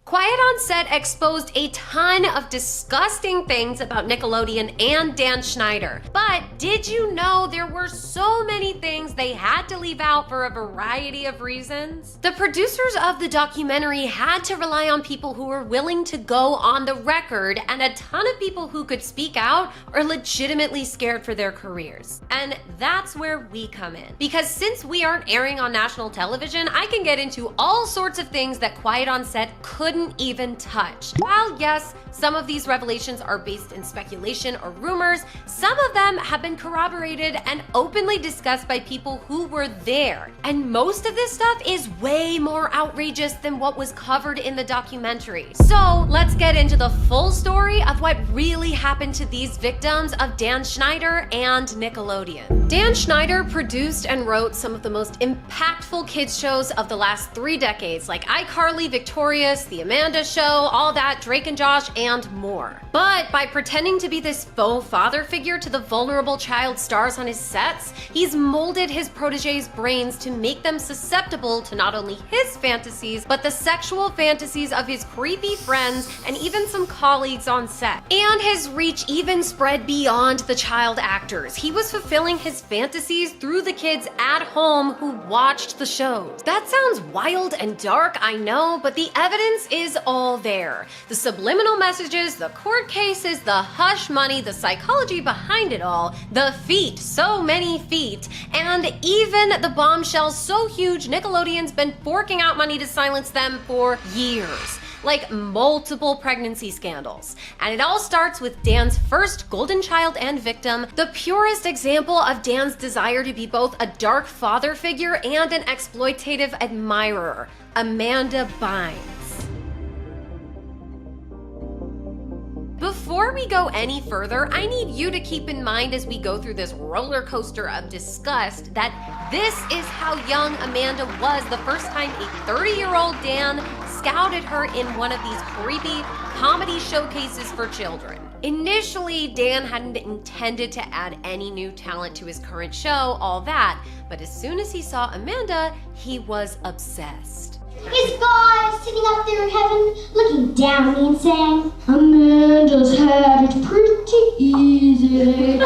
Quiet on Set exposed a ton of disgusting things about Nickelodeon and Dan Schneider. But did you know there were so many things they had to leave out for a variety of reasons? The producers of the documentary had to rely on people who were willing to go on the record, and a ton of people who could speak out are legitimately scared for their careers. And that's where we come in. Because since we aren't airing on national television, I can get into all sorts of things that Quiet on Set couldn't even touch. While yes, some of these revelations are based in speculation or rumors, some of them have been corroborated and openly discussed by people who were there. And most of this stuff is way more outrageous than what was covered in the documentary. So let's get into the full story of what really happened to these victims of Dan Schneider and Nickelodeon. Dan Schneider produced and wrote some of the most impactful kids shows of the last 3 decades, like iCarly, Victorious, The Amanda Show, all that, Drake and Josh, and more. But by pretending to be this faux father figure to the vulnerable child stars on his sets, he's molded his protege's brains to make them susceptible to not only his fantasies, but the sexual fantasies of his creepy friends and even some colleagues on set. And his reach even spread beyond the child actors. He was fulfilling his fantasies through the kids at home who watched the shows. That sounds wild and dark, I know, but the evidence is all there. The subliminal messages, the court cases, the hush money, the psychology behind it all, the feet, so many feet, and even the bombshells so huge Nickelodeon's been forking out money to silence them for years. Like multiple pregnancy scandals. And it all starts with Dan's first golden child and victim, the purest example of Dan's desire to be both a dark father figure and an exploitative admirer, Amanda Bynes. Before we go any further, I need you to keep in mind as we go through this roller coaster of disgust that this is how young Amanda was the first time a 30-year-old Dan scouted her in one of these creepy comedy showcases for children. Initially, Dan hadn't intended to add any new talent to his current show, all that, but as soon as he saw Amanda, he was obsessed. Is God sitting up there in heaven looking down at me and saying, Amanda's had it pretty easy.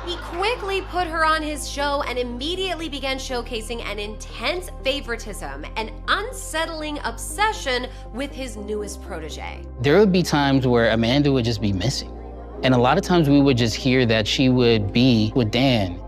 He quickly put her on his show and immediately began showcasing an intense favoritism, an unsettling obsession with his newest protege. There would be times where Amanda would just be missing. And a lot of times we would just hear that she would be with Dan.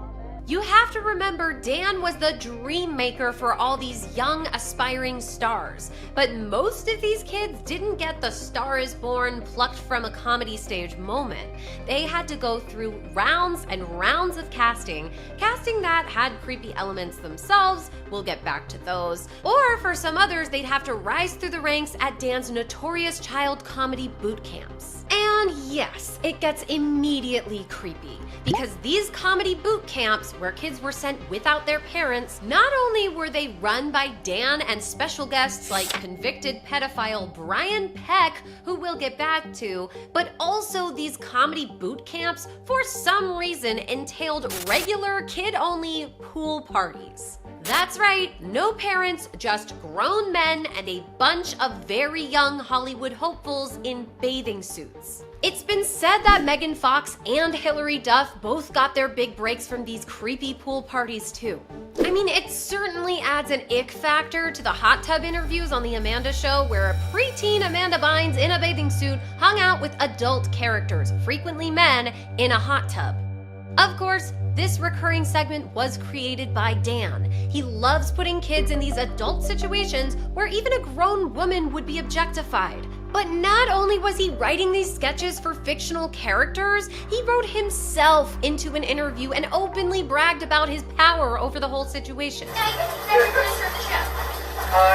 You have to remember, Dan was the dream maker for all these young, aspiring stars. But most of these kids didn't get the Star is Born, plucked from a comedy stage moment. They had to go through rounds and rounds of casting that had creepy elements themselves, we'll get back to those. Or for some others, they'd have to rise through the ranks at Dan's notorious child comedy boot camps. And yes, it gets immediately creepy, because these comedy boot camps, where kids were sent without their parents, not only were they run by Dan and special guests like convicted pedophile Brian Peck, who we'll get back to, but also these comedy boot camps, for some reason, entailed regular kid-only pool parties. That's right, no parents, just grown men and a bunch of very young Hollywood hopefuls in bathing suits. It's been said that Megan Fox and Hilary Duff both got their big breaks from these creepy pool parties too. I mean, it certainly adds an ick factor to the hot tub interviews on The Amanda Show, where a preteen Amanda Bynes in a bathing suit hung out with adult characters, frequently men, in a hot tub. Of course, this recurring segment was created by Dan. He loves putting kids in these adult situations where even a grown woman would be objectified. But not only was he writing these sketches for fictional characters, he wrote himself into an interview and openly bragged about his power over the whole situation. Now, you're the executive producer of the show.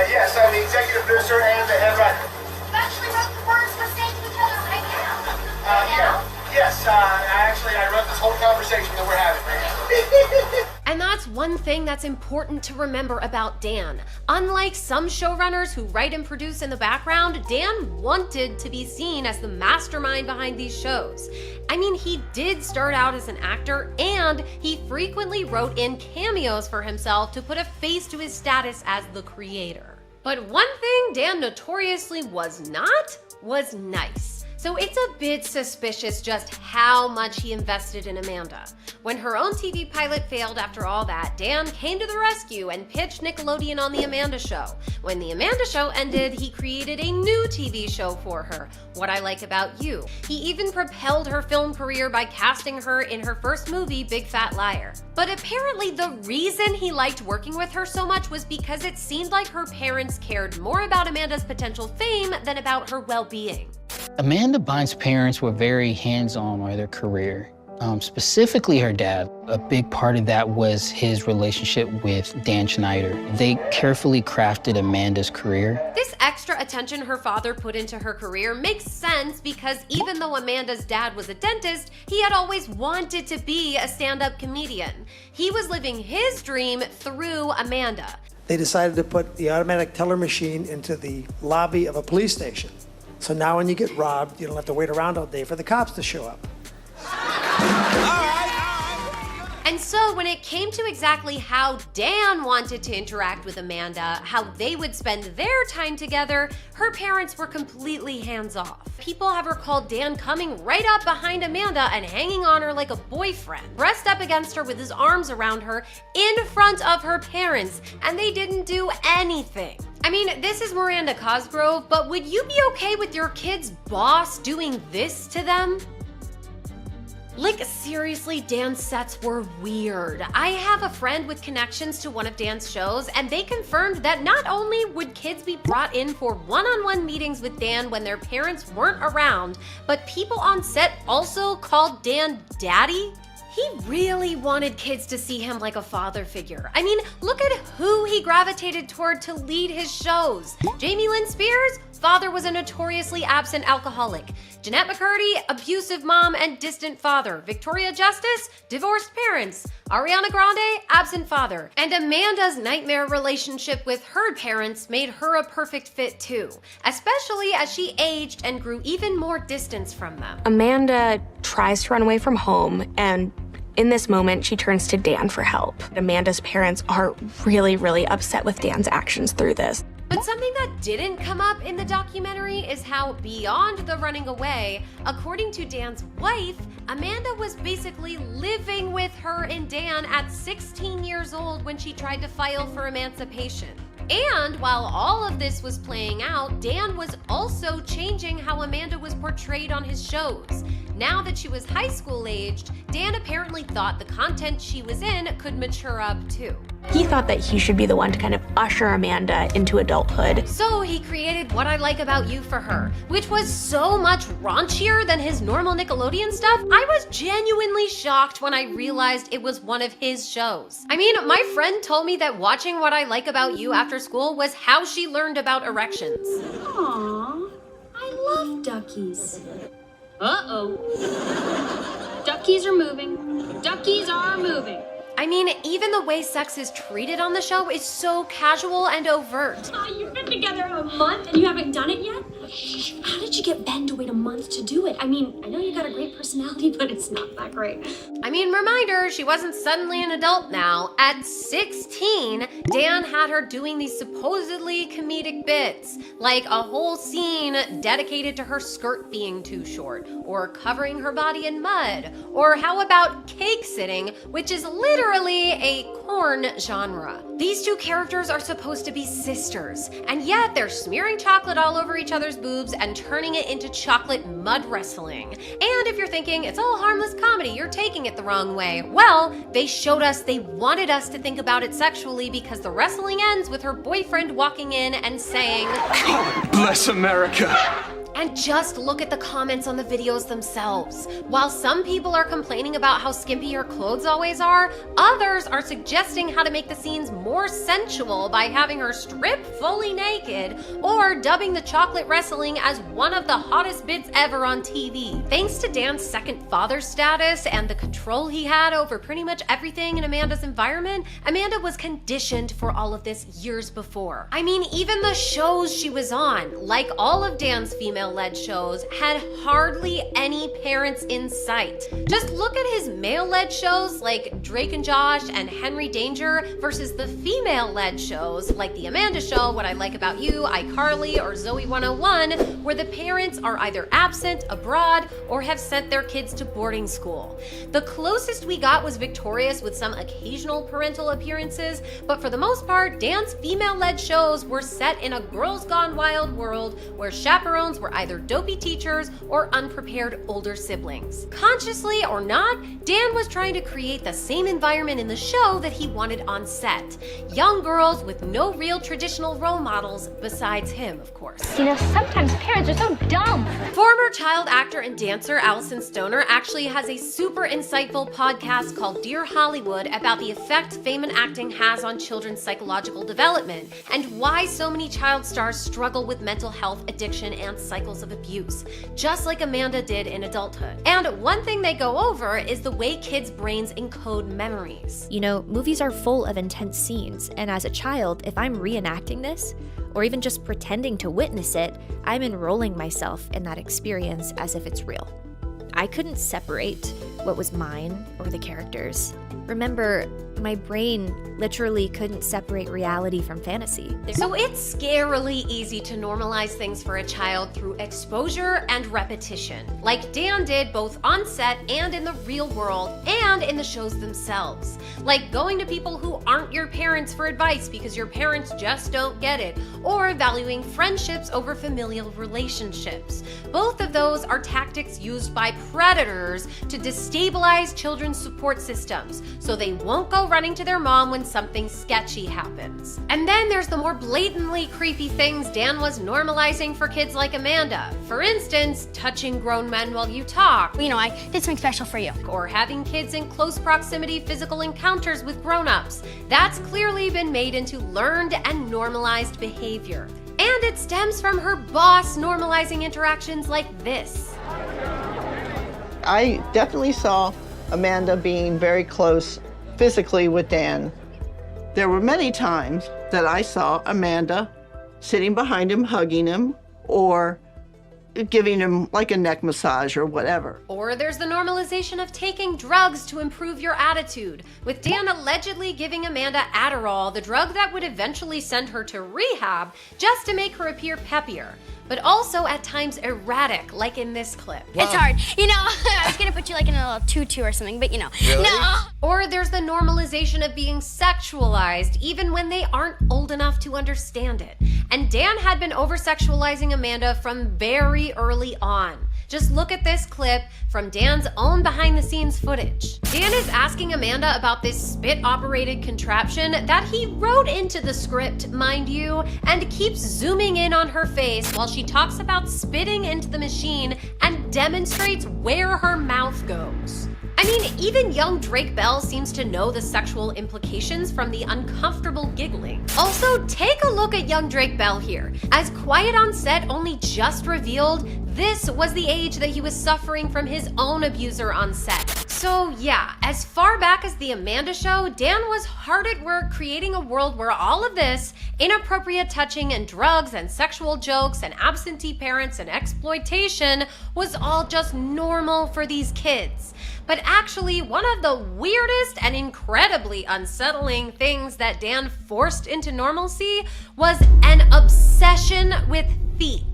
Yes, I'm the executive producer and the head writer. You actually wrote the words we're saying to each other right now. Yes, I wrote this whole conversation that we're having right now. And that's one thing that's important to remember about Dan. Unlike some showrunners who write and produce in the background, Dan wanted to be seen as the mastermind behind these shows. I mean, he did start out as an actor, and he frequently wrote in cameos for himself to put a face to his status as the creator. But one thing Dan notoriously was not was nice. So it's a bit suspicious just how much he invested in Amanda. When her own TV pilot failed after all that, Dan came to the rescue and pitched Nickelodeon on The Amanda Show. When The Amanda Show ended, he created a new TV show for her, What I Like About You. He even propelled her film career by casting her in her first movie, Big Fat Liar. But apparently the reason he liked working with her so much was because it seemed like her parents cared more about Amanda's potential fame than about her well-being. Amanda Bynes' parents were very hands-on with her career. Specifically her dad. A big part of that was his relationship with Dan Schneider. They carefully crafted Amanda's career. This extra attention her father put into her career makes sense because even though Amanda's dad was a dentist, he had always wanted to be a stand-up comedian. He was living his dream through Amanda. They decided to put the automatic teller machine into the lobby of a police station. So now when you get robbed, you don't have to wait around all day for the cops to show up. And so when it came to exactly how Dan wanted to interact with Amanda, how they would spend their time together, her parents were completely hands-off. People have recalled Dan coming right up behind Amanda and hanging on her like a boyfriend, pressed up against her with his arms around her in front of her parents, and they didn't do anything. I mean, this is Miranda Cosgrove, but would you be okay with your kid's boss doing this to them? Like, seriously, Dan's sets were weird. I have a friend with connections to one of Dan's shows, and they confirmed that not only would kids be brought in for one-on-one meetings with Dan when their parents weren't around, but people on set also called Dan Daddy. He really wanted kids to see him like a father figure. I mean, look at who he gravitated toward to lead his shows. Jamie Lynn Spears, father was a notoriously absent alcoholic. Jeanette McCurdy, abusive mom and distant father. Victoria Justice, divorced parents. Ariana Grande, absent father. And Amanda's nightmare relationship with her parents made her a perfect fit too, especially as she aged and grew even more distance from them. Amanda tries to run away from home, and in this moment, she turns to Dan for help. Amanda's parents are really, really upset with Dan's actions through this. But something that didn't come up in the documentary is how, beyond the running away, according to Dan's wife, Amanda was basically living with her and Dan at 16 years old when she tried to file for emancipation. And while all of this was playing out, Dan was also changing how Amanda was portrayed on his shows. Now that she was high school aged, Dan apparently thought the content she was in could mature up too. He thought that he should be the one to kind of usher Amanda into adulthood. So he created What I Like About You for her, which was so much raunchier than his normal Nickelodeon stuff. I was genuinely shocked when I realized it was one of his shows. I mean, my friend told me that watching What I Like About You after school was how she learned about erections. Aww, I love duckies. Uh-oh. Duckies are moving. Duckies are moving. I mean, even the way sex is treated on the show is so casual and overt. You've been together a month and you haven't done it yet? How did you get Ben to wait a month to do it? I mean, I know you got a great personality, but it's not that great. I mean, reminder, she wasn't suddenly an adult now. At 16, Dan had her doing these supposedly comedic bits, like a whole scene dedicated to her skirt being too short, or covering her body in mud, or how about cake sitting, which is literally a corn genre. These two characters are supposed to be sisters, and yet they're smearing chocolate all over each other's boobs and turning it into chocolate mud wrestling. And if you're thinking it's all harmless comedy, you're taking it the wrong way. Well, they showed us they wanted us to think about it sexually because the wrestling ends with her boyfriend walking in and saying, God bless America. And just look at the comments on the videos themselves. While some people are complaining about how skimpy her clothes always are, others are suggesting how to make the scenes more sensual by having her strip fully naked or dubbing the chocolate wrestling as one of the hottest bits ever on TV. Thanks to Dan's second father status and the control he had over pretty much everything in Amanda's environment, Amanda was conditioned for all of this years before. I mean, even the shows she was on, like all of Dan's female female-led shows had hardly any parents in sight. Just look at his male-led shows like Drake and Josh and Henry Danger versus the female-led shows like The Amanda Show, What I Like About You, iCarly, or Zoe 101, where the parents are either absent, abroad, or have sent their kids to boarding school. The closest we got was Victorious with some occasional parental appearances, but for the most part, Dan's female-led shows were set in a Girls Gone Wild world where chaperones were either dopey teachers or unprepared older siblings. Consciously or not, Dan was trying to create the same environment in the show that he wanted on set. Young girls with no real traditional role models besides him, of course. You know, sometimes parents are so dumb. Former child actor and dancer Allison Stoner actually has a super insightful podcast called Dear Hollywood about the effect fame and acting has on children's psychological development and why so many child stars struggle with mental health, addiction, and cycles of abuse, just like Amanda did in adulthood. And one thing they go over is the way kids' brains encode memories. You know, movies are full of intense scenes, and as a child, if I'm reenacting this, or even just pretending to witness it, I'm enrolling myself in that experience as if it's real. I couldn't separate what was mine or the characters. Remember, my brain literally couldn't separate reality from fantasy. So it's scarily easy to normalize things for a child through exposure and repetition, like Dan did both on set and in the real world and in the shows themselves. Like going to people who aren't your parents for advice because your parents just don't get it, or valuing friendships over familial relationships. Both of those are tactics used by predators to destabilize children's support systems, so they won't go running to their mom when something sketchy happens. And then there's the more blatantly creepy things Dan was normalizing for kids like Amanda. For instance, touching grown men while you talk. You know, I did something special for you. Or having kids in close proximity physical encounters with grown-ups. That's clearly been made into learned and normalized behavior. And it stems from her boss normalizing interactions like this. I definitely saw Amanda being very close physically with Dan. There were many times that I saw Amanda sitting behind him, hugging him, or giving him like a neck massage or whatever. Or there's the normalization of taking drugs to improve your attitude, with Dan allegedly giving Amanda Adderall, the drug that would eventually send her to rehab, just to make her appear peppier. But also at times erratic, like in this clip. It's hard. You know, I was gonna put you like in a little tutu or something, but you know. Really? No. Or there's the normalization of being sexualized, even when they aren't old enough to understand it. And Dan had been over-sexualizing Amanda from very early on. Just look at this clip from Dan's own behind-the-scenes footage. Dan is asking Amanda about this spit-operated contraption that he wrote into the script, mind you, and keeps zooming in on her face while she talks about spitting into the machine and demonstrates where her mouth goes. I mean, even young Drake Bell seems to know the sexual implications from the uncomfortable giggling. Also, take a look at young Drake Bell here. As Quiet on Set only just revealed, this was the age that he was suffering from his own abuser on set. So yeah, as far back as The Amanda Show, Dan was hard at work creating a world where all of this, inappropriate touching and drugs and sexual jokes and absentee parents and exploitation, was all just normal for these kids. But actually, one of the weirdest and incredibly unsettling things that Dan forced into normalcy was an obsession with feet.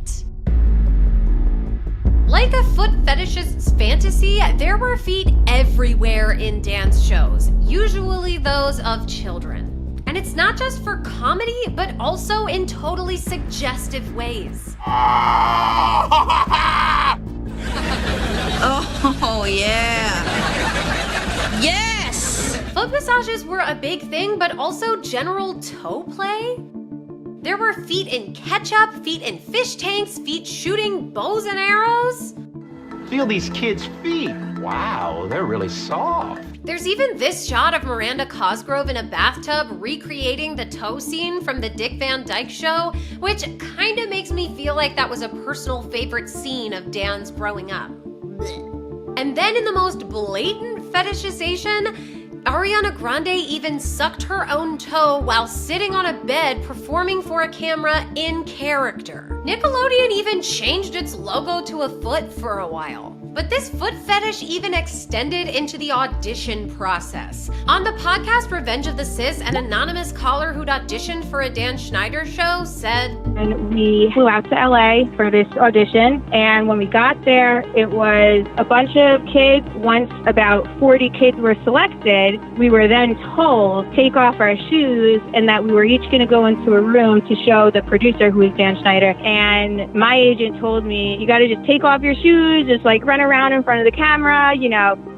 Like a foot fetishist's fantasy, there were feet everywhere in Dan's shows, usually those of children. And it's not just for comedy, but also in totally suggestive ways. Oh, yeah. Yes! Foot massages were a big thing, but also general toe play. There were feet in ketchup, feet in fish tanks, feet shooting bows and arrows. Feel these kids' feet. Wow, they're really soft. There's even this shot of Miranda Cosgrove in a bathtub recreating the toe scene from the Dick Van Dyke Show, which kind of makes me feel like that was a personal favorite scene of Dan's growing up. And then in the most blatant fetishization, Ariana Grande even sucked her own toe while sitting on a bed performing for a camera in character. Nickelodeon even changed its logo to a foot for a while. But this foot fetish even extended into the audition process. On the podcast Revenge of the Sis, an anonymous caller who'd auditioned for a Dan Schneider show said, And we flew out to LA for this audition, and when we got there, it was a bunch of kids. Once about 40 kids were selected, we were then told take off our shoes and that we were each going to go into a room to show the producer, who is Dan Schneider. And my agent told me, you got to just take off your shoes, just like run around in front of the camera,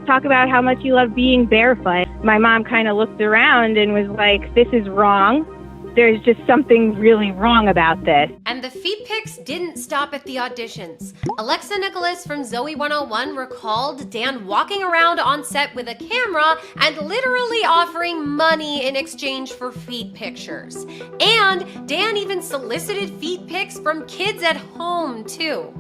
talk about how much you love being barefoot. My mom kind of looked around and was like, this is wrong. There's just something really wrong about this. And the feet pics didn't stop at the auditions. Alexa Nicholas from Zoe 101 recalled Dan walking around on set with a camera and literally offering money in exchange for feet pictures. And Dan even solicited feet pics from kids at home too.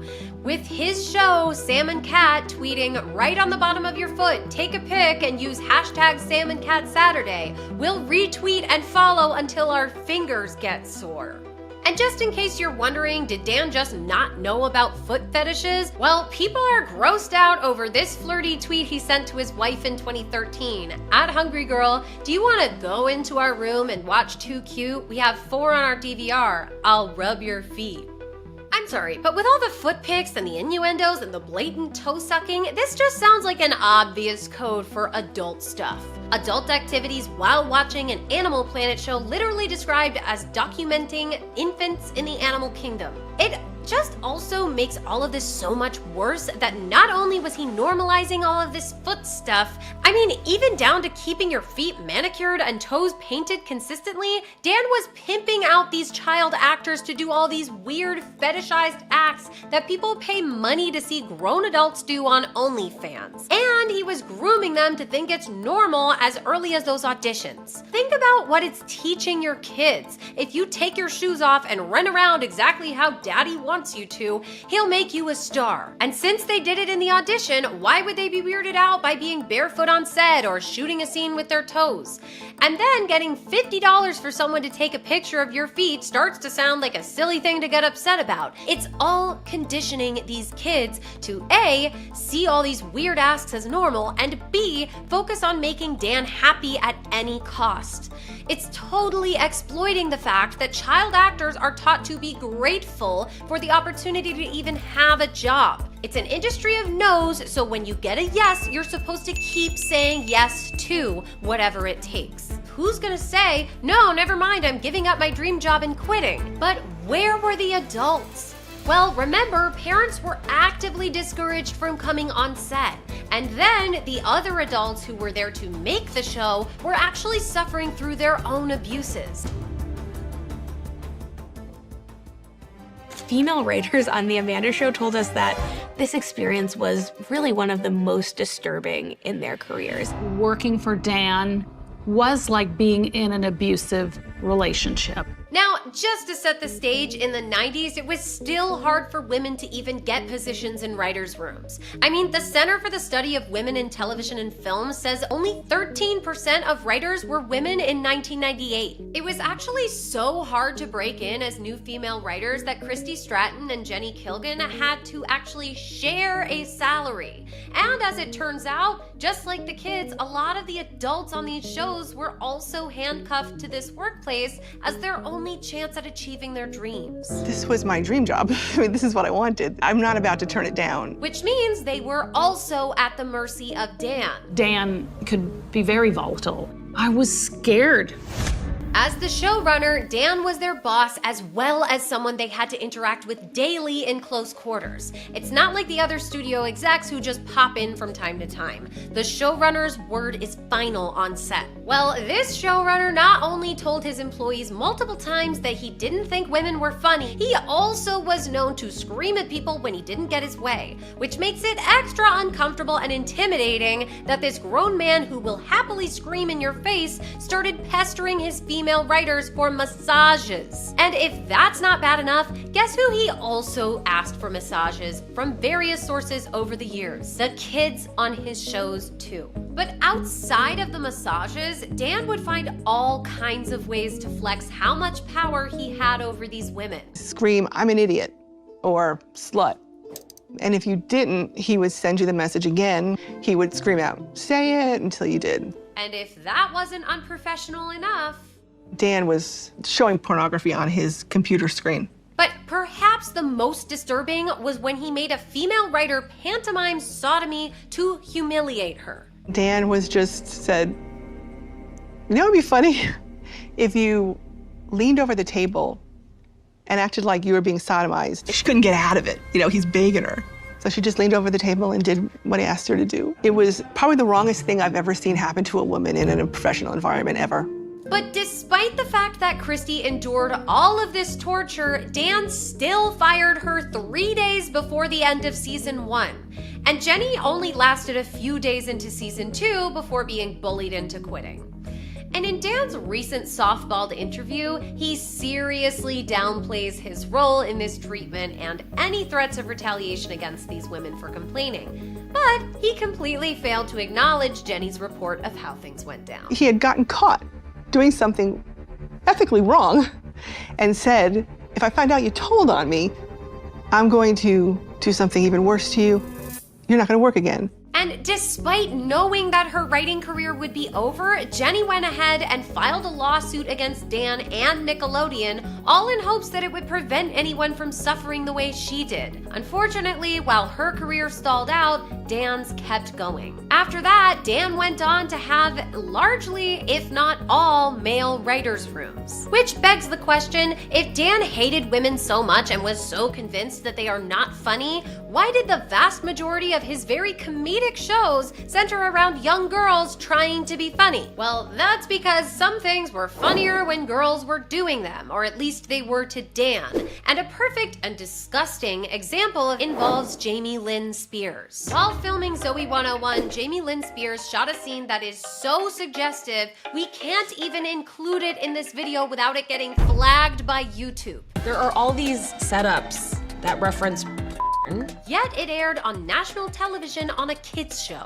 With his show, Sam and Cat, tweeting right on the bottom of your foot, take a pic and use hashtag Sam and Cat Saturday. We'll retweet and follow until our fingers get sore. And just in case you're wondering, did Dan just not know about foot fetishes? Well, people are grossed out over this flirty tweet he sent to his wife in 2013. At Hungry Girl, do you want to go into our room and watch Too Cute? We have 4 on our DVR. I'll rub your feet. I'm sorry, but with all the foot pics and the innuendos and the blatant toe sucking, this just sounds like an obvious code for adult stuff. Adult activities while watching an Animal Planet show literally described as documenting infants in the animal kingdom. It just also makes all of this so much worse that not only was he normalizing all of this foot stuff, I mean, even down to keeping your feet manicured and toes painted consistently, Dan was pimping out these child actors to do all these weird fetishized acts that people pay money to see grown adults do on OnlyFans. And he was grooming them to think it's normal as early as those auditions. Think about what it's teaching your kids. If you take your shoes off and run around exactly how daddy wants you to, he'll make you a star. And since they did it in the audition, why would they be weirded out by being barefoot on set or shooting a scene with their toes? And then getting $50 for someone to take a picture of your feet starts to sound like a silly thing to get upset about. It's all conditioning these kids to A, see all these weird asks as normal, and B, focus on making Dan happy at any cost. It's totally exploiting the fact that child actors are taught to be grateful for the opportunity to even have a job. It's an industry of no's, so when you get a yes, you're supposed to keep saying yes to whatever it takes. Who's gonna say, no, never mind, I'm giving up my dream job and quitting? But where were the adults? Well, remember, parents were actively discouraged from coming on set. And then the other adults who were there to make the show were actually suffering through their own abuses. Female writers on The Amanda Show told us that this experience was really one of the most disturbing in their careers. Working for Dan was like being in an abusive relationship. Now, just to set the stage, in the 90s, it was still hard for women to even get positions in writers' rooms. I mean, the Center for the Study of Women in Television and Film says only 13% of writers were women in 1998. It was actually so hard to break in as new female writers that Christy Stratton and Jenny Kilgan had to actually share a salary. And as it turns out, just like the kids, a lot of the adults on these shows were also handcuffed to this workplace as their only chance at achieving their dreams. This was my dream job. I mean, this is what I wanted. I'm not about to turn it down. Which means they were also at the mercy of Dan. Dan could be very volatile. I was scared. As the showrunner, Dan was their boss as well as someone they had to interact with daily in close quarters. It's not like the other studio execs who just pop in from time to time. The showrunner's word is final on set. Well, this showrunner not only told his employees multiple times that he didn't think women were funny, he also was known to scream at people when he didn't get his way, which makes it extra uncomfortable and intimidating that this grown man who will happily scream in your face started pestering his female female writers for massages. And if that's not bad enough, guess who he also asked for massages from various sources over the years? The kids on his shows too. But outside of the massages, Dan would find all kinds of ways to flex how much power he had over these women. Scream, "I'm an idiot," or "slut." And if you didn't, he would send you the message again. He would scream out, "Say it," until you did. And if that wasn't unprofessional enough, Dan was showing pornography on his computer screen. But perhaps the most disturbing was when he made a female writer pantomime sodomy to humiliate her. Dan was just said, "You know what would be funny? If you leaned over the table and acted like you were being sodomized." She couldn't get out of it. You know, he's begging her. So she just leaned over the table and did what he asked her to do. It was probably the wrongest thing I've ever seen happen to a woman in a professional environment ever. But despite the fact that Christy endured all of this torture, Dan still fired her 3 days before the end of season 1. And Jenny only lasted a few days into season 2 before being bullied into quitting. And in Dan's recent softballed interview, he seriously downplays his role in this treatment and any threats of retaliation against these women for complaining. But he completely failed to acknowledge Jenny's report of how things went down. He had gotten caught doing something ethically wrong and said, "If I find out you told on me, I'm going to do something even worse to you. You're not going to work again." And despite knowing that her writing career would be over, Jenny went ahead and filed a lawsuit against Dan and Nickelodeon, all in hopes that it would prevent anyone from suffering the way she did. Unfortunately, while her career stalled out, Dan's kept going. After that, Dan went on to have largely, if not all, male writers' rooms. Which begs the question, if Dan hated women so much and was so convinced that they are not funny, why did the vast majority of his very comedic shows center around young girls trying to be funny? Well, that's because some things were funnier when girls were doing them, or at least they were to Dan. And a perfect and disgusting example involves Jamie Lynn Spears. While filming Zoe 101, Jamie Lynn Spears shot a scene that is so suggestive, we can't even include it in this video without it getting flagged by YouTube. There are all these setups that reference porn. Yet it aired on national television on a kids show.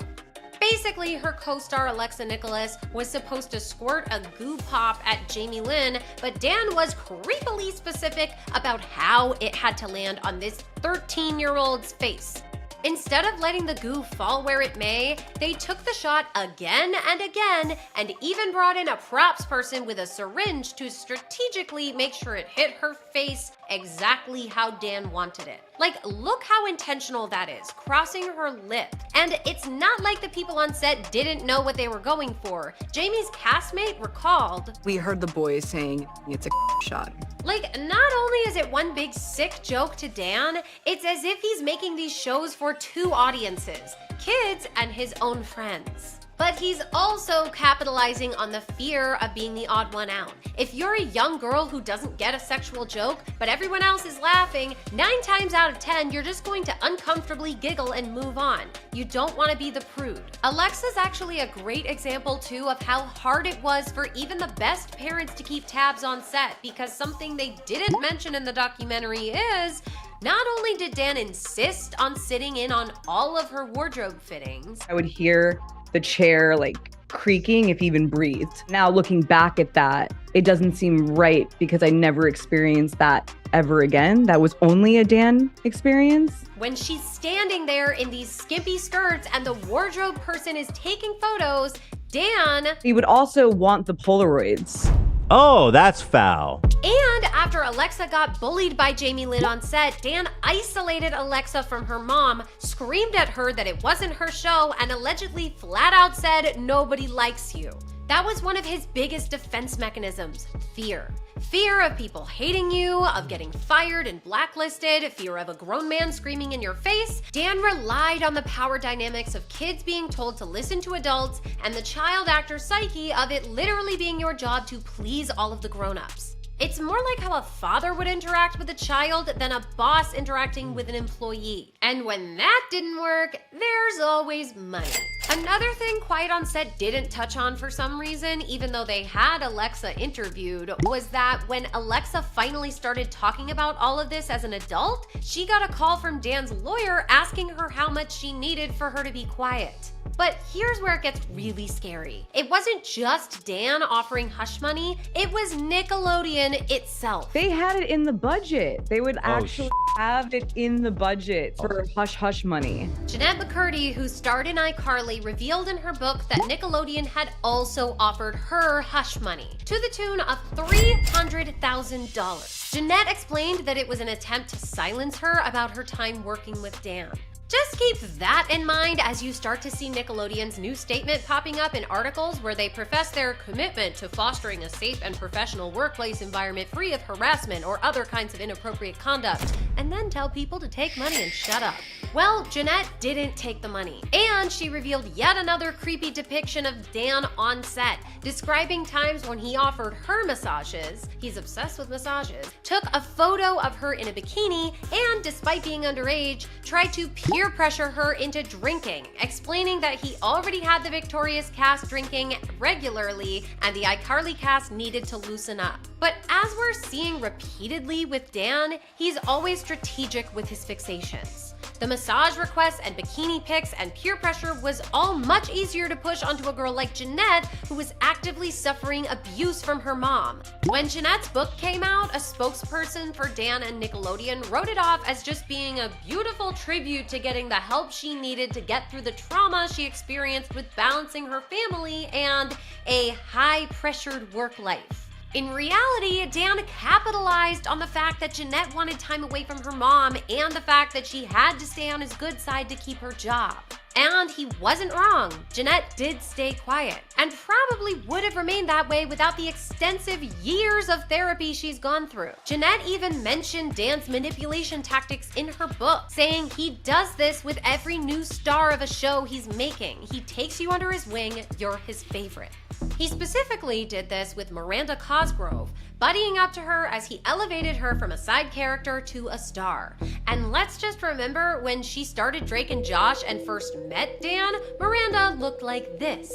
Basically, her co-star Alexa Nicholas was supposed to squirt a goo pop at Jamie Lynn, but Dan was creepily specific about how it had to land on this 13-year-old's face. Instead of letting the goo fall where it may, they took the shot again and again, and even brought in a props person with a syringe to strategically make sure it hit her face exactly how Dan wanted it. Like, look how intentional that is, crossing her lip. And it's not like the people on set didn't know what they were going for. Jamie's castmate recalled, "We heard the boys saying it's a shot." Like, not only is it one big sick joke to Dan, it's as if he's making these shows for two audiences, kids and his own friends. But he's also capitalizing on the fear of being the odd one out. If you're a young girl who doesn't get a sexual joke, but everyone else is laughing, 9 times out of 10, you're just going to uncomfortably giggle and move on. You don't want to be the prude. Alexa's actually a great example too of how hard it was for even the best parents to keep tabs on set, because something they didn't mention in the documentary is, not only did Dan insist on sitting in on all of her wardrobe fittings, I would hear the chair like creaking if he even breathed. Now looking back at that, it doesn't seem right because I never experienced that ever again. That was only a Dan experience. when she's standing there in these skimpy skirts and the wardrobe person is taking photos, Dan... He would also want the Polaroids. Oh, that's foul. And after Alexa got bullied by Jamie Lynn on set, Dan isolated Alexa from her mom, screamed at her that it wasn't her show, and allegedly flat out said, "Nobody likes you." That was one of his biggest defense mechanisms, fear. Fear of people hating you, of getting fired and blacklisted, fear of a grown man screaming in your face. Dan relied on the power dynamics of kids being told to listen to adults and the child actor psyche of it literally being your job to please all of the grown-ups. It's more like how a father would interact with a child than a boss interacting with an employee. And when that didn't work, there's always money. Another thing Quiet on Set didn't touch on for some reason, even though they had Alexa interviewed, was that when Alexa finally started talking about all of this as an adult, she got a call from Dan's lawyer asking her how much she needed for her to be quiet. But here's where it gets really scary. It wasn't just Dan offering hush money, it was Nickelodeon itself. They had it in the budget. They would actually have it in the budget for hush hush money. Jeanette McCurdy, who starred in iCarly, revealed in her book that Nickelodeon had also offered her hush money to the tune of $300,000. Jeanette explained that it was an attempt to silence her about her time working with Dan. Just keep that in mind as you start to see Nickelodeon's new statement popping up in articles where they profess their commitment to fostering a safe and professional workplace environment free of harassment or other kinds of inappropriate conduct, and then tell people to take money and shut up. Well, Jeanette didn't take the money, and she revealed yet another creepy depiction of Dan on set, describing times when he offered her massages, he's obsessed with massages, took a photo of her in a bikini, and despite being underage, tried to peer pressure her into drinking, explaining that he already had the Victorious cast drinking regularly and the iCarly cast needed to loosen up. But as we're seeing repeatedly with Dan, he's always strategic with his fixations. The massage requests and bikini pics and peer pressure was all much easier to push onto a girl like Jeanette, who was actively suffering abuse from her mom. When Jeanette's book came out, a spokesperson for Dan and Nickelodeon wrote it off as just being a beautiful tribute to getting the help she needed to get through the trauma she experienced with balancing her family and a high-pressured work life. In reality, Dan capitalized on the fact that Jeanette wanted time away from her mom and the fact that she had to stay on his good side to keep her job. And he wasn't wrong. Jeanette did stay quiet, and probably would have remained that way without the extensive years of therapy she's gone through. Jeanette even mentioned Dan's manipulation tactics in her book, saying he does this with every new star of a show he's making. He takes you under his wing, you're his favorite. He specifically did this with Miranda Cosgrove, buddying up to her as he elevated her from a side character to a star. And let's just remember, when she started Drake and Josh and first met Dan, Miranda looked like this.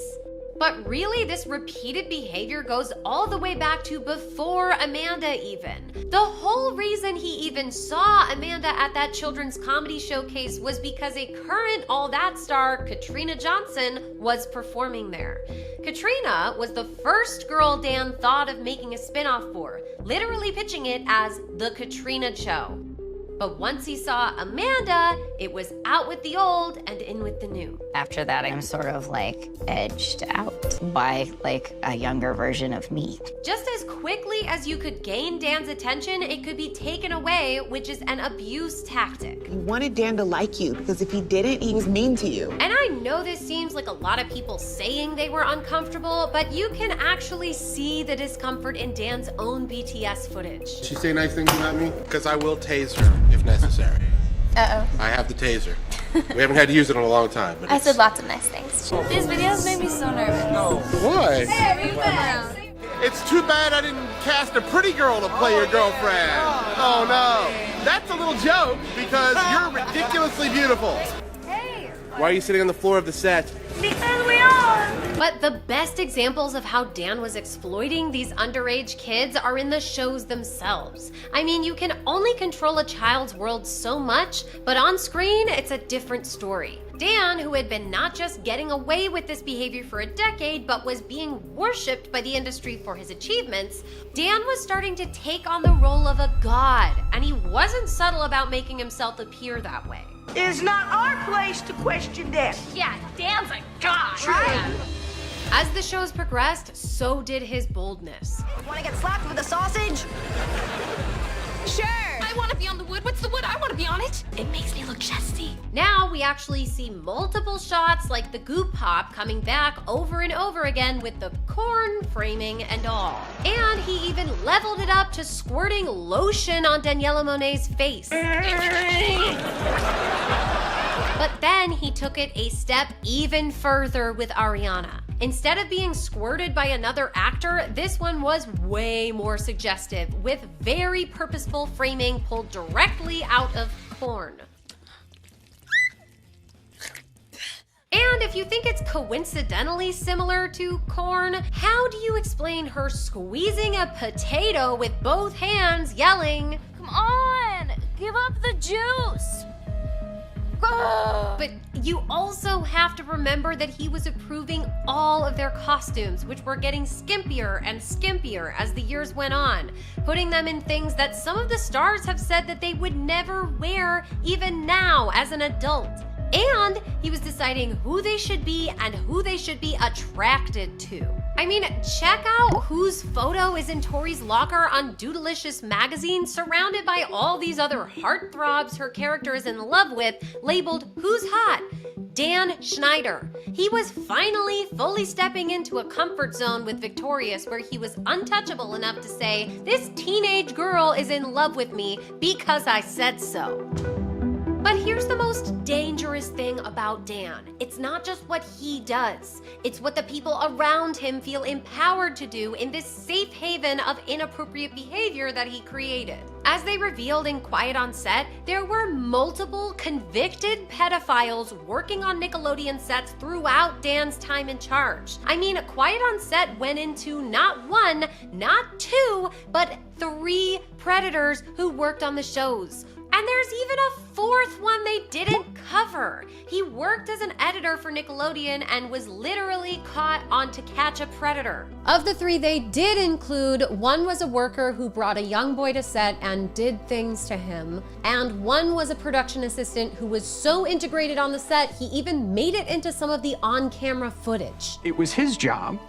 But really, this repeated behavior goes all the way back to before Amanda even. The whole reason he even saw Amanda at that children's comedy showcase was because a current All That star, Katrina Johnson, was performing there. Katrina was the first girl Dan thought of making a spinoff for, literally pitching it as The Katrina Show. But once he saw Amanda, it was out with the old and in with the new. After that, I'm sort of like edged out by like a younger version of me. Just as quickly as you could gain Dan's attention, it could be taken away, which is an abuse tactic. You wanted Dan to like you because if he didn't, he was mean to you. And I know this seems like a lot of people saying they were uncomfortable, but you can actually see the discomfort in Dan's own BTS footage. She say nice things about me? Because I will tase her if necessary. Uh-oh. I have the taser. We haven't had to use it in a long time. But I said lots of nice things. These videos made me so nervous. No. Why? Hey, it's too bad I didn't cast a pretty girl to play your girlfriend. Oh no. That's a little joke because you're ridiculously beautiful. Hey. Why are you sitting on the floor of the set? Because we are. But the best examples of how Dan was exploiting these underage kids are in the shows themselves. I mean, you can only control a child's world so much, but on screen, it's a different story. Dan, who had been not just getting away with this behavior for a decade, but was being worshipped by the industry for his achievements, Dan was starting to take on the role of a god, and he wasn't subtle about making himself appear that way. It's not our place to question that. Yeah, Dan's a god, right? As the shows progressed, so did his boldness. Want to get slapped with a sausage? Sure. I want to be on the wood. What's the wood? I want to be on it. It makes me look chesty. Now we actually see multiple shots like the Goop Pop coming back over and over again with the corn framing and all. And he even leveled it up to squirting lotion on Daniela Monet's face. But then he took it a step even further with Ariana. Instead of being squirted by another actor, this one was way more suggestive, with very purposeful framing pulled directly out of corn. And if you think it's coincidentally similar to corn, how do you explain her squeezing a potato with both hands, yelling, "Come on, give up the juice." But you also have to remember that he was approving all of their costumes, which were getting skimpier and skimpier as the years went on, putting them in things that some of the stars have said that they would never wear even now as an adult. And he was deciding who they should be and who they should be attracted to. I mean, check out whose photo is in Tori's locker on Doodalicious magazine, surrounded by all these other heartthrobs her character is in love with, labeled Who's Hot? Dan Schneider. He was finally fully stepping into a comfort zone with Victorious, where he was untouchable enough to say, "This teenage girl is in love with me because I said so." But here's the most dangerous thing about Dan. It's not just what he does. It's what the people around him feel empowered to do in this safe haven of inappropriate behavior that he created. As they revealed in Quiet on Set, there were multiple convicted pedophiles working on Nickelodeon sets throughout Dan's time in charge. I mean, Quiet on Set went into not one, not two, but 3 predators who worked on the shows. And there's even a 4th one they didn't cover. He worked as an editor for Nickelodeon and was literally caught on To Catch a Predator. Of the 3 they did include, one was a worker who brought a young boy to set and did things to him, and one was a production assistant who was so integrated on the set he even made it into some of the on-camera footage. It was his job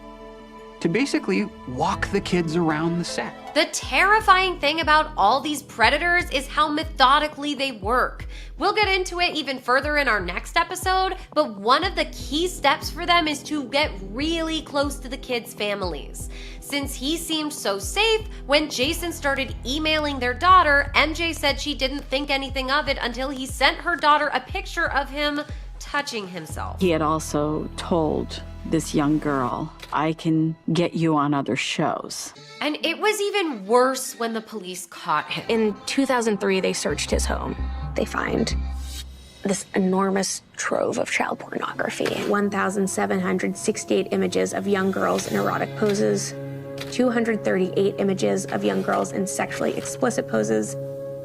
to basically walk the kids around the set. The terrifying thing about all these predators is how methodically they work. We'll get into it even further in our next episode, but one of the key steps for them is to get really close to the kids' families. Since he seemed so safe, when Jason started emailing their daughter, MJ said she didn't think anything of it until he sent her daughter a picture of him touching himself. He had also told this young girl, "I can get you on other shows." And it was even worse when the police caught him. In 2003, they searched his home. They find this enormous trove of child pornography. 1,768 images of young girls in erotic poses, 238 images of young girls in sexually explicit poses,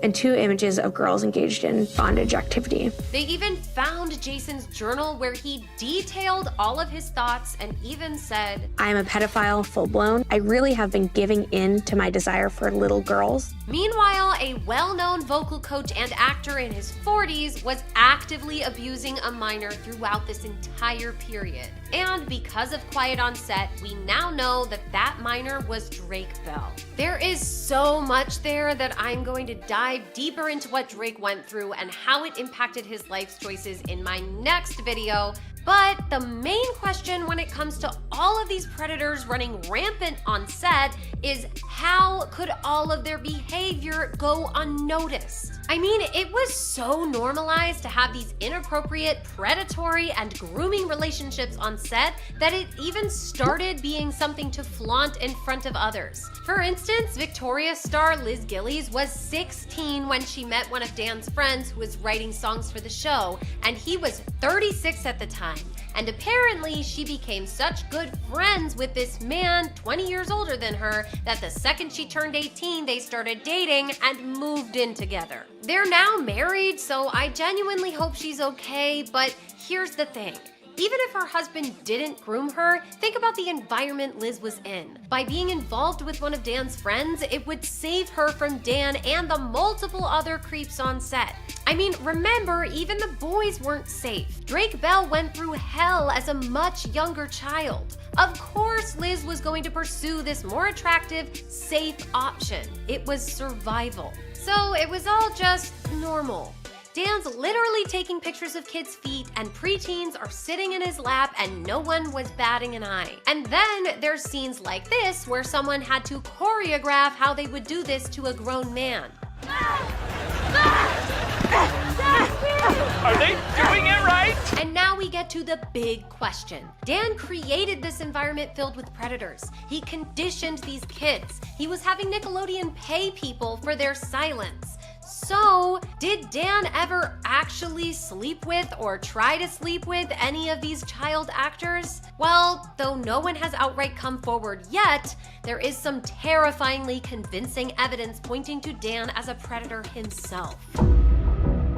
and 2 images of girls engaged in bondage activity. They even found Jason's journal where he detailed all of his thoughts and even said, "I am a pedophile full-blown. I really have been giving in to my desire for little girls." Meanwhile, a well-known vocal coach and actor in his 40s was actively abusing a minor throughout this entire period. And because of Quiet on Set, we now know that that minor was Drake Bell. There is so much there that I'm going to dive deeper into what Drake went through and how it impacted his life's choices in my next video. But the main question when it comes to all of these predators running rampant on set is, how could all of their behavior go unnoticed? I mean, it was so normalized to have these inappropriate, predatory, and grooming relationships on set that it even started being something to flaunt in front of others. For instance, Victorious star Liz Gillies was 16 when she met one of Dan's friends who was writing songs for the show, and he was 36 at the time. And apparently she became such good friends with this man 20 years older than her that the second she turned 18, they started dating and moved in together. They're now married, so I genuinely hope she's okay, but here's the thing. Even if her husband didn't groom her, think about the environment Liz was in. By being involved with one of Dan's friends, it would save her from Dan and the multiple other creeps on set. I mean, remember, even the boys weren't safe. Drake Bell went through hell as a much younger child. Of course, Liz was going to pursue this more attractive, safe option. It was survival. So it was all just normal. Dan's literally taking pictures of kids' feet, and preteens are sitting in his lap and no one was batting an eye. And then there's scenes like this where someone had to choreograph how they would do this to a grown man. Are they doing it right? And now we get to the big question. Dan created this environment filled with predators. He conditioned these kids. He was having Nickelodeon pay people for their silence. So, Did Dan ever actually sleep with or try to sleep with any of these child actors? Well, though no one has outright come forward yet, there is some terrifyingly convincing evidence pointing to Dan as a predator himself.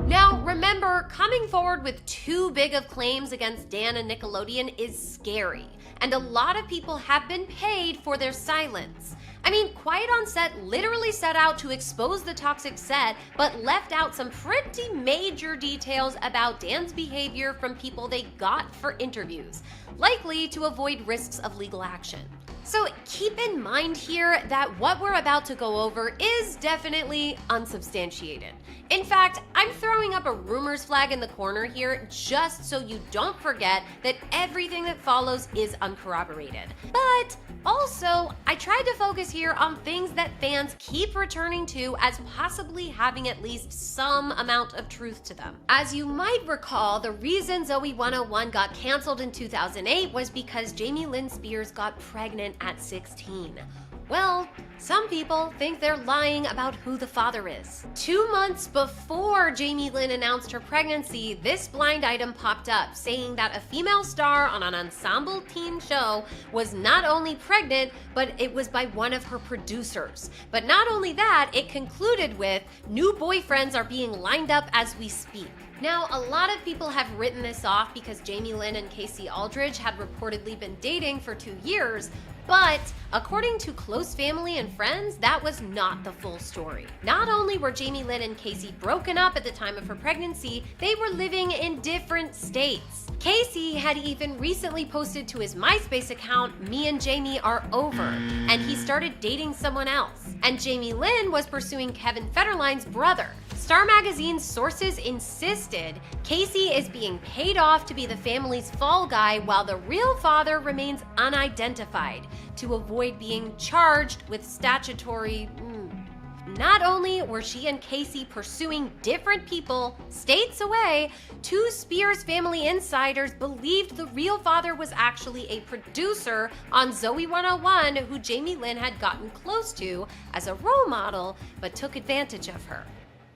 Now, remember, coming forward with too big of claims against Dan and Nickelodeon is scary, and a lot of people have been paid for their silence. I mean, Quiet on Set literally set out to expose the toxic set, but left out some pretty major details about Dan's behavior from people they got for interviews, likely to avoid risks of legal action. So keep in mind here that what we're about to go over is definitely unsubstantiated. In fact, I'm throwing up a rumors flag in the corner here just so you don't forget that everything that follows is uncorroborated. But also, I tried to focus here on things that fans keep returning to as possibly having at least some amount of truth to them. As you might recall, the reason Zoey 101 got canceled in 2008 was because Jamie Lynn Spears got pregnant at 16. Well, some people think they're lying about who the father is. 2 months before Jamie Lynn announced her pregnancy, this blind item popped up saying that a female star on an ensemble teen show was not only pregnant, but it was by one of her producers. But not only that, it concluded with, "New boyfriends are being lined up as we speak." Now, a lot of people have written this off because Jamie Lynn and Casey Aldridge had reportedly been dating for 2 years, but according to close family and friends, that was not the full story. Not only were Jamie Lynn and Casey broken up at the time of her pregnancy, they were living in different states. Casey had even recently posted to his MySpace account, "Me and Jamie are over," and he started dating someone else. And Jamie Lynn was pursuing Kevin Federline's brother. Star Magazine's sources insisted Casey is being paid off to be the family's fall guy while the real father remains unidentified to avoid being charged with statutory. Not only were she and Casey pursuing different people states away, 2 Spears family insiders believed the real father was actually a producer on Zoey 101 who Jamie Lynn had gotten close to as a role model but took advantage of her.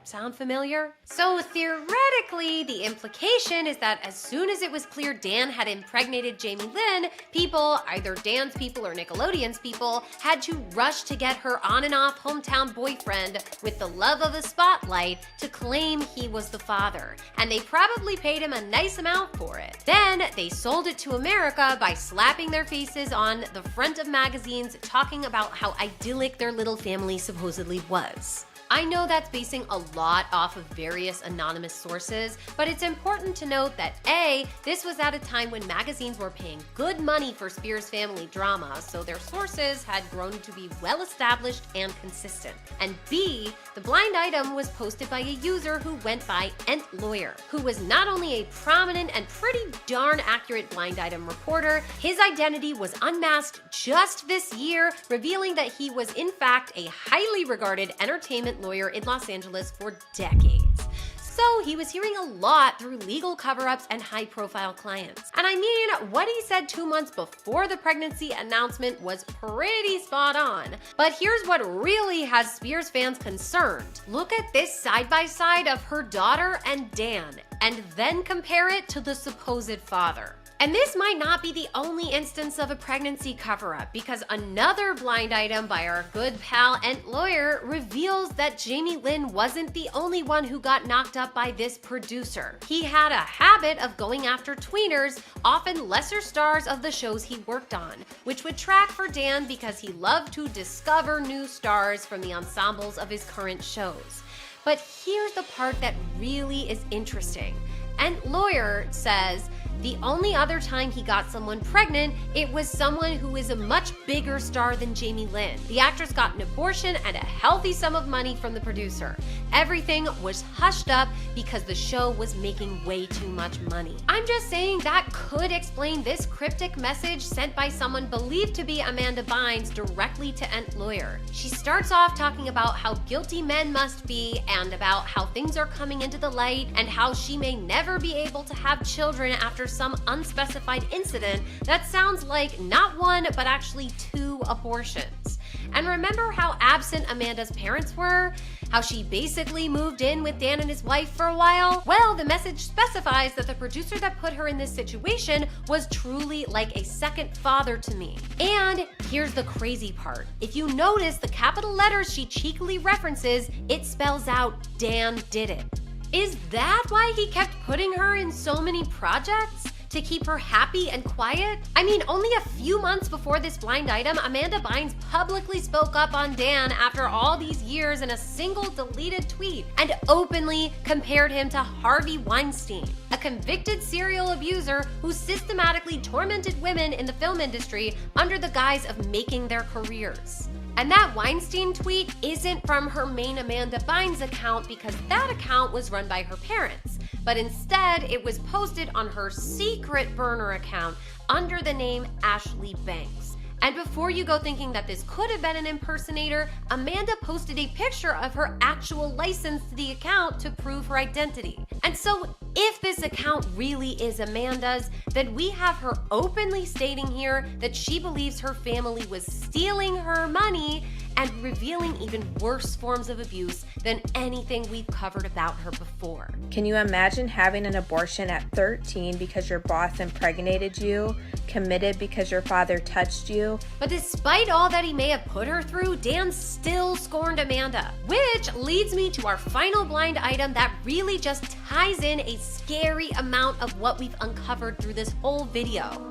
Sound familiar? So theoretically, the implication is that as soon as it was clear Dan had impregnated Jamie Lynn, people, either Dan's people or Nickelodeon's people, had to rush to get her on and off hometown boyfriend with the love of the spotlight to claim he was the father. And they probably paid him a nice amount for it. Then they sold it to America by slapping their faces on the front of magazines talking about how idyllic their little family supposedly was. I know that's basing a lot off of various anonymous sources, but it's important to note that A, this was at a time when magazines were paying good money for Spears family drama, so their sources had grown to be well established and consistent. And B, the blind item was posted by a user who went by Ent Lawyer, who was not only a prominent and pretty darn accurate blind item reporter, his identity was unmasked just this year, revealing that he was in fact a highly regarded entertainment lawyer in Los Angeles for decades. So he was hearing a lot through legal cover-ups and high-profile clients. And I mean, what he said 2 months before the pregnancy announcement was pretty spot on. But here's what really has Spears fans concerned. Look at this side-by-side of her daughter and Dan, and then compare it to the supposed father. And this might not be the only instance of a pregnancy cover-up, because another blind item by our good pal Ent Lawyer reveals that Jamie Lynn wasn't the only one who got knocked up by this producer. He had a habit of going after tweeners, often lesser stars of the shows he worked on, which would track for Dan because he loved to discover new stars from the ensembles of his current shows. But here's the part that really is interesting. Ent Lawyer says, the only other time he got someone pregnant, it was someone who is a much bigger star than Jamie Lynn. The actress got an abortion and a healthy sum of money from the producer. Everything was hushed up because the show was making way too much money. I'm just saying that could explain this cryptic message sent by someone believed to be Amanda Bynes directly to Ent Lawyer. She starts off talking about how guilty men must be and about how things are coming into the light and how she may never be able to have children after some unspecified incident that sounds like not 1 but actually 2 abortions. And remember how absent Amanda's parents were? How she basically moved in with Dan and his wife for a while? Well, the message specifies that the producer that put her in this situation was truly like a second father to me. And here's the crazy part. If you notice the capital letters she cheekily references, it spells out Dan did it. Is that why he kept putting her in so many projects? To keep her happy and quiet? I mean, only a few months before this blind item, Amanda Bynes publicly spoke up on Dan after all these years in a single deleted tweet and openly compared him to Harvey Weinstein, a convicted serial abuser who systematically tormented women in the film industry under the guise of making their careers. And that Weinstein tweet isn't from her main Amanda Bynes account because that account was run by her parents, but instead it was posted on her secret burner account under the name Ashley Banks. And before you go thinking that this could have been an impersonator, Amanda posted a picture of her actual license to the account to prove her identity. And so if this account really is Amanda's, then we have her openly stating here that she believes her family was stealing her money and revealing even worse forms of abuse than anything we've covered about her before. Can you imagine having an abortion at 13 because your boss impregnated you, committed because your father touched you? But despite all that he may have put her through, Dan still scorned Amanda. Which leads me to our final blind item that really just ties in a scary amount of what we've uncovered through this whole video.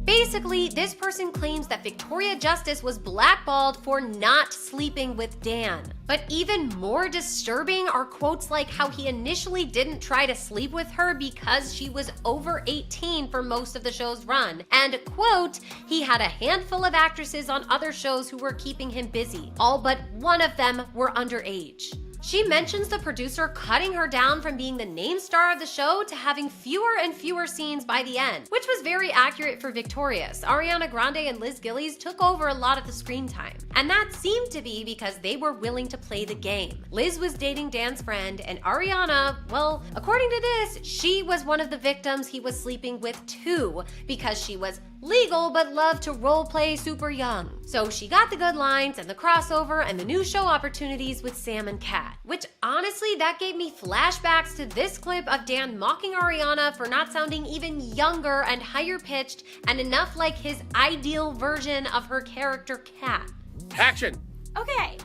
Basically, this person claims that Victoria Justice was blackballed for not sleeping with Dan. But even more disturbing are quotes like how he initially didn't try to sleep with her because she was over 18 for most of the show's run. And quote, he had a handful of actresses on other shows who were keeping him busy. All but one of them were underage. She mentions the producer cutting her down from being the name star of the show to having fewer and fewer scenes by the end, which was very accurate for Victorious. Ariana Grande and Liz Gillies took over a lot of the screen time. And that seemed to be because they were willing to play the game. Liz was dating Dan's friend, and Ariana, well, according to this, she was one of the victims he was sleeping with too, because she was legal but loved to roleplay super young. So she got the good lines and the crossover and the new show opportunities with Sam and Kat. Which honestly, that gave me flashbacks to this clip of Dan mocking Ariana for not sounding even younger and higher pitched and enough like his ideal version of her character Kat. Action! Okay,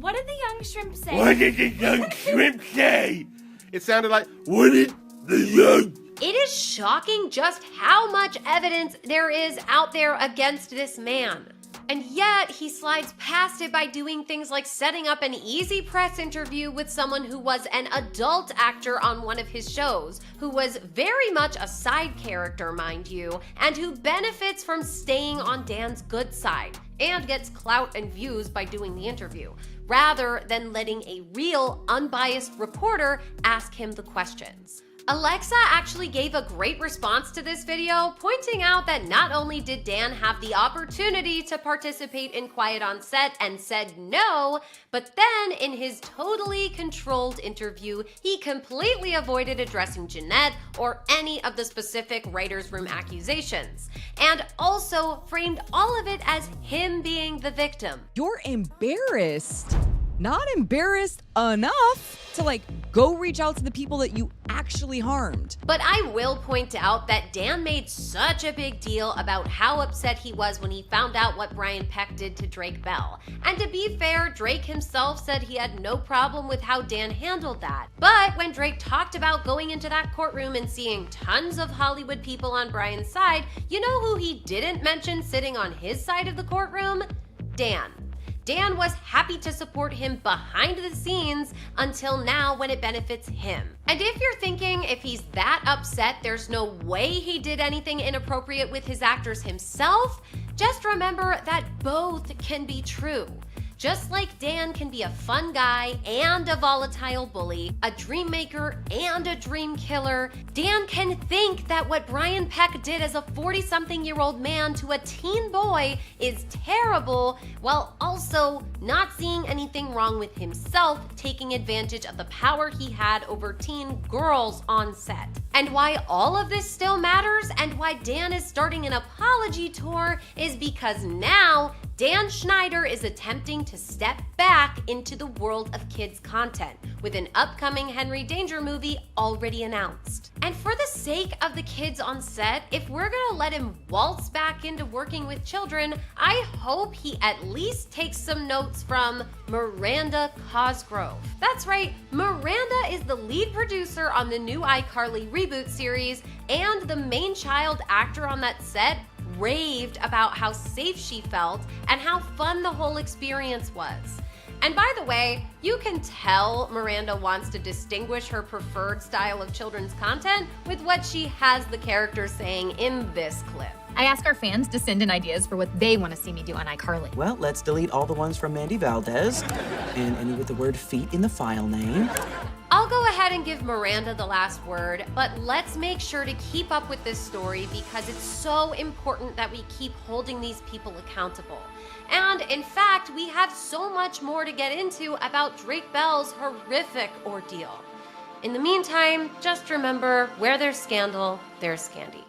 what did the young shrimp say? What did the young shrimp say? It sounded like, what did the young... It is shocking just how much evidence there is out there against this man. And yet, he slides past it by doing things like setting up an easy press interview with someone who was an adult actor on one of his shows, who was very much a side character, mind you, and who benefits from staying on Dan's good side, and gets clout and views by doing the interview, rather than letting a real, unbiased reporter ask him the questions. Alexa actually gave a great response to this video, pointing out that not only did Dan have the opportunity to participate in Quiet on Set and said no, but then in his totally controlled interview, he completely avoided addressing Jeanette or any of the specific writer's room accusations, and also framed all of it as him being the victim. You're embarrassed. Not embarrassed enough to go reach out to the people that you actually harmed. But I will point out that Dan made such a big deal about how upset he was when he found out what Brian Peck did to Drake Bell. And to be fair, Drake himself said he had no problem with how Dan handled that. But when Drake talked about going into that courtroom and seeing tons of Hollywood people on Brian's side, you know who he didn't mention sitting on his side of the courtroom? Dan. Dan was happy to support him behind the scenes until now when it benefits him. And if you're thinking if he's that upset there's no way he did anything inappropriate with his actors himself, just remember that both can be true. Just like Dan can be a fun guy and a volatile bully, a dream maker and a dream killer, Dan can think that what Brian Peck did as a 40-something-year-old man to a teen boy is terrible, while also not seeing anything wrong with himself taking advantage of the power he had over teen girls on set. And why all of this still matters and why Dan is starting an apology tour is because now Dan Schneider is attempting to step back into the world of kids' content with an upcoming Henry Danger movie already announced. And for the sake of the kids on set, if we're gonna let him waltz back into working with children, I hope he at least takes some notes from Miranda Cosgrove. That's right, Miranda is the lead producer on the new iCarly reboot series, and the main child actor on that set raved about how safe she felt and how fun the whole experience was. And by the way, you can tell Miranda wants to distinguish her preferred style of children's content with what she has the characters saying in this clip. I ask our fans to send in ideas for what they want to see me do on iCarly. Well, let's delete all the ones from Mandy Valdez and any with the word feet in the file name. I'll go ahead and give Miranda the last word, but let's make sure to keep up with this story because it's so important that we keep holding these people accountable. And in fact, we have so much more to get into about Drake Bell's horrific ordeal. In the meantime, just remember, where there's scandal, there's Scandy.